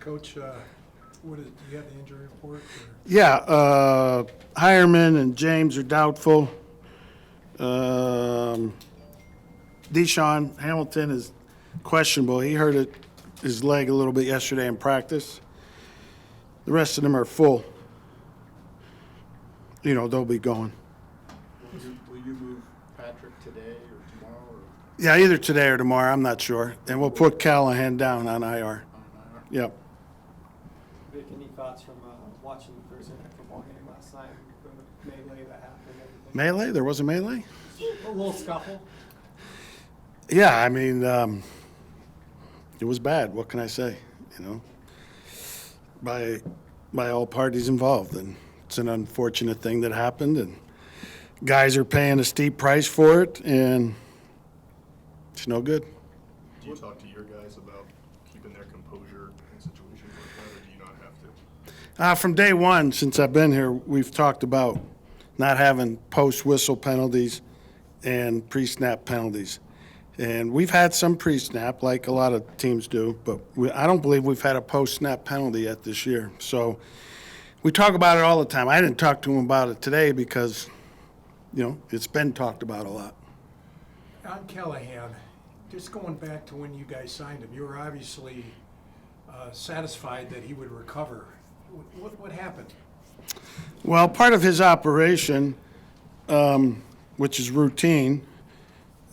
Coach, do you have the injury report? Or? Yeah, Hireman and James are doubtful. Deshaun Hamilton is questionable. He hurt his leg a little bit yesterday in practice. The rest of them are full. They'll be going. Will you move Patrick today or tomorrow? Or? Yeah, either today or tomorrow. I'm not sure. And we'll put Callahan down on IR. Yep. Vic, any thoughts from watching the Thursday night football game last night? The melee that happened and everything? Melee? There was a melee? A little scuffle. Yeah, I mean, it was bad. What can I say? By all parties involved, and it's an unfortunate thing that happened, and guys are paying a steep price for it, and it's no good. Do you talk to your guys about keeping their composure in situations like that, or do you not have to? From day one, since I've been here, we've talked about not having post-whistle penalties and pre-snap penalties. And we've had some pre-snap, like a lot of teams do, but I don't believe we've had a post-snap penalty yet this year. So we talk about it all the time. I didn't talk to him about it today because, it's been talked about a lot. On Callahan, just going back to when you guys signed him, you were obviously satisfied that he would recover. What happened? Well, part of his operation, which is routine,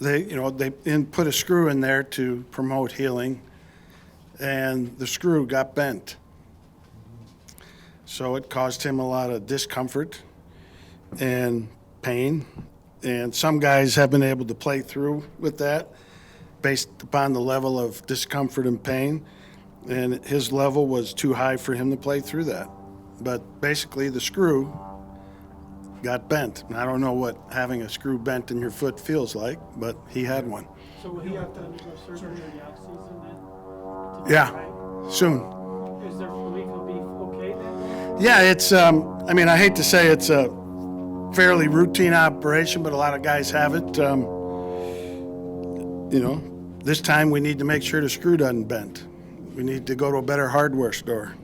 they put a screw in there to promote healing, and the screw got bent. So it caused him a lot of discomfort and pain, and some guys have been able to play through with that based upon the level of discomfort and pain, and his level was too high for him to play through that. But basically the screw got bent. And I don't know what having a screw bent in your foot feels like, but he had one. So will he have to undergo surgery in the offseason then? Yeah, soon. Is there belief he'll be okay then? Yeah, it's, I hate to say it's a fairly routine operation, but a lot of guys have it. This time we need to make sure the screw doesn't bend. We need to go to a better hardware store.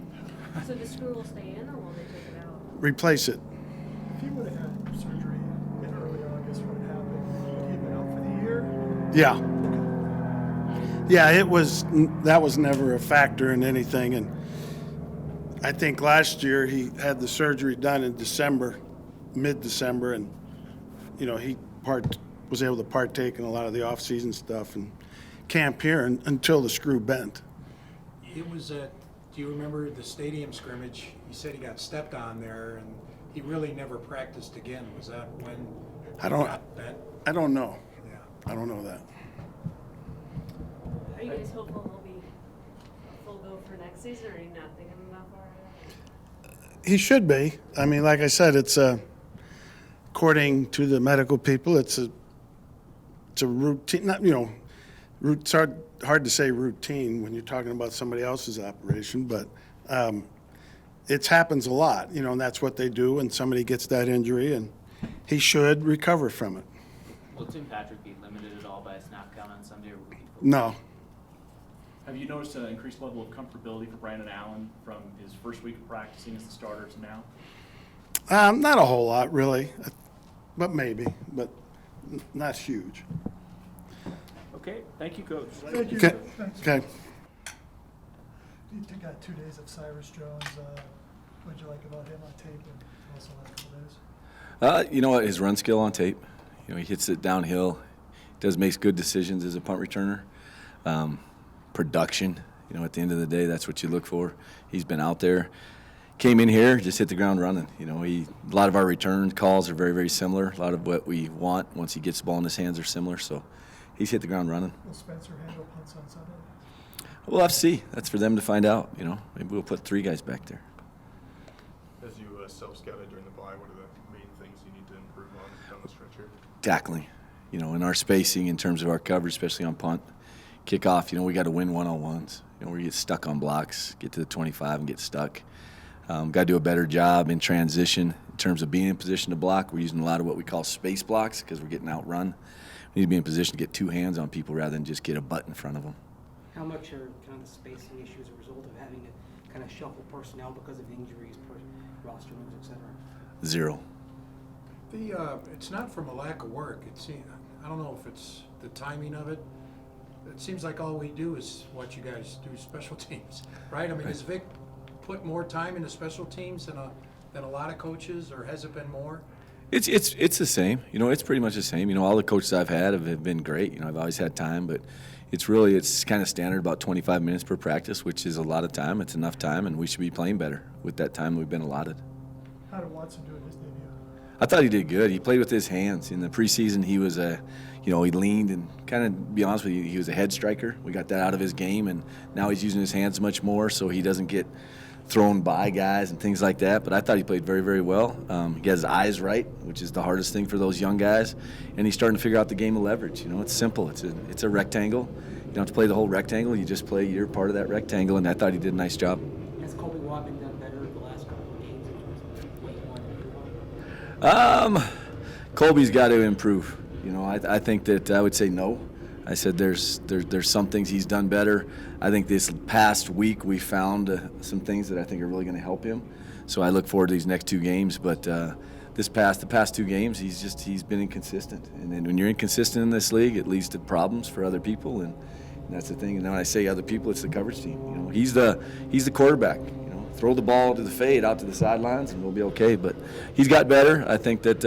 So the screw will stay in, or will they take it out? Replace it. If he would have had surgery in early August when it happened, would he have been out for the year? Yeah. Yeah, that was never a factor in anything. And I think last year he had the surgery done in December, mid-December, and, he was able to partake in a lot of the off-season stuff and camp here until the screw bent. It was do you remember the stadium scrimmage? He said he got stepped on there, and he really never practiced again. Was that when he got bent? I don't know. Yeah. I don't know that. Are you guys hopeful he'll be a full go for next season, or are you not thinking that far ahead? He should be. I mean, like I said, it's according to the medical people, it's a routine. Not it's hard to say routine when you're talking about somebody else's operation, but it happens a lot, and that's what they do when somebody gets that injury, and he should recover from it. Will Tim Patrick be limited at all by a snap count on Sunday? Or will he No. Have you noticed an increased level of comfortability for Brandon Allen from his first week of practicing as the starter to now? Not a whole lot, really, but maybe, but not huge. Okay, thank you, Coach. Thank you. Okay. Thanks. Okay. You got 2 days of Cyrus Jones. What did you like about him on tape and also last couple days? You know what? His run skill on tape. He hits it downhill. Makes good decisions as a punt returner. Production. At the end of the day, that's what you look for. He's been out there. Came in here, just hit the ground running. A lot of our return calls are very, very similar. A lot of what we want once he gets the ball in his hands are similar. So he's hit the ground running. Will Spencer handle punts on Sunday? We'll have to see. That's for them to find out. Maybe we'll put 3 guys back there. As you self-scouted during the bye, what are the main things you need to improve on down the stretch here? Tackling. In our spacing in terms of our coverage, especially on punt. Kickoff, we got to win one-on-ones. We get stuck on blocks, get to the 25 and get stuck. Got to do a better job in transition in terms of being in position to block. We're using a lot of what we call space blocks because we're getting outrun. We need to be in position to get 2 hands on people rather than just get a butt in front of them. How much are kind of the spacing issues a result of having to kind of shuffle personnel because of injuries, roster moves, et cetera? 0. It's not from a lack of work. I don't know if it's the timing of it. It seems like all we do is what you guys do, special teams, right? I mean, has Vic put more time into special teams than a lot of coaches, or has it been more? It's the same. It's pretty much the same. All the coaches I've had have been great. I've always had time, but it's kind of standard about 25 minutes per practice, which is a lot of time. It's enough time, and we should be playing better with that time we've been allotted. How did Watson do in his debut? I thought he did good. He played with his hands. In the preseason, he was he leaned and kind of, to be honest with you, he was a head striker. We got that out of his game, and now he's using his hands much more, so he doesn't get thrown by guys and things like that. But I thought he played very, very well. He got his eyes right, which is the hardest thing for those young guys, and he's starting to figure out the game of leverage. It's simple. It's a rectangle. You don't have to play the whole rectangle. You just play your part of that rectangle, and I thought he did a nice job. Has Colby Watson done better the last couple of games in terms of weight one and year one? Colby's got to improve. I think that I would say no. I said there's some things he's done better. I think this past week we found some things that I think are really going to help him. So I look forward to these next 2 games. But the past 2 games, he's been inconsistent. And then when you're inconsistent in this league, it leads to problems for other people. And that's the thing. And when I say other people, it's the coverage team. He's the quarterback. Throw the ball to the fade out to the sidelines, and we'll be okay. But he's got better. I think that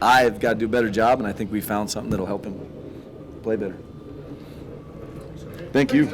I've got to do a better job, and I think we found something that'll help him play better. Thank you.